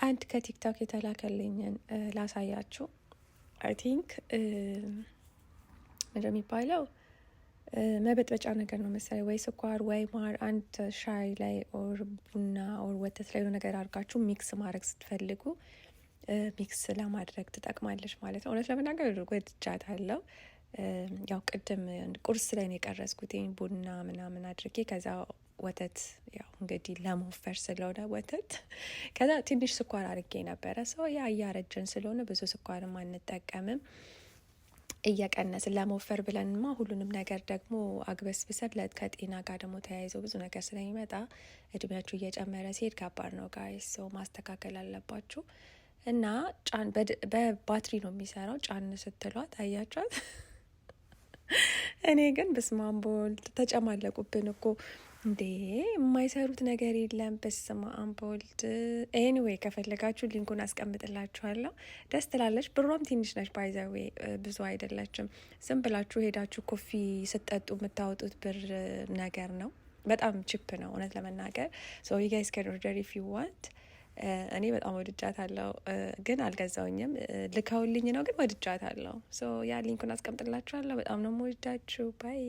አንድ ከቲክቶክ የተላከልኝን ላሳያችሁ። አይ ቲንክ ምንድን የሚባለው መበጥበጫ ነገር ነው መሰለኝ፣ ወይ ስኳር ወይ ማር አንድ ሻይ ላይ ኦር ቡና ኦር ወተት ላይ ነገር አድርጋችሁ ሚክስ ማድረግ ስትፈልጉ ሚክስ ለማድረግ ትጠቅማለች ማለት ነው። እውነት ለመናገር ወድጃታለሁ። ያው ቅድም ቁርስ ላይ ነው የቀረጽኩት ቡና ምናምን አድርጌ ከዛ ወተት ያው እንግዲህ ለመወፈር ስለሆነ ወተት ከዛ ትንሽ ስኳር አድርጌ ነበረ። ሰው ያ እያረጀን ስለሆነ ብዙ ስኳርም አንጠቀምም እየቀነስን ለመወፈር ብለንማ ሁሉንም ነገር ደግሞ አግበስብሰን ከጤና ጋር ደግሞ ተያይዘው ብዙ ነገር ስለሚመጣ እድሜያችሁ እየጨመረ ሲሄድ ከባድ ነው ጋይስ። ሰው ማስተካከል አለባችሁ። እና ጫን በባትሪ ነው የሚሰራው። ጫን ስትሏት አያችኋት። እኔ ግን በስማም በወልድ ተጨማለቁብን እኮ እንዴ! የማይሰሩት ነገር የለም። በስማም በወልድ። ኤኒዌይ ከፈለጋችሁ ሊንኩን አስቀምጥላችኋለሁ። ደስ ትላለች። ብሯም ትንሽ ነች። ባይዘዌ ብዙ አይደለችም። ዝም ብላችሁ ሄዳችሁ ኮፊ ስትጠጡ የምታወጡት ብር ነገር ነው። በጣም ቺፕ ነው እውነት ለመናገር። ሶ ዩ ጋይስ ካን ኦርደር ኢፍ ዩ ዋንት። እኔ በጣም ወድጃታለሁ፣ ግን አልገዛውኝም። ልከውልኝ ነው፣ ግን ወድጃታለሁ። ሶ ያ ሊንኩን አስቀምጥላችኋለሁ። በጣም ነው የምወዳችሁ። ባይ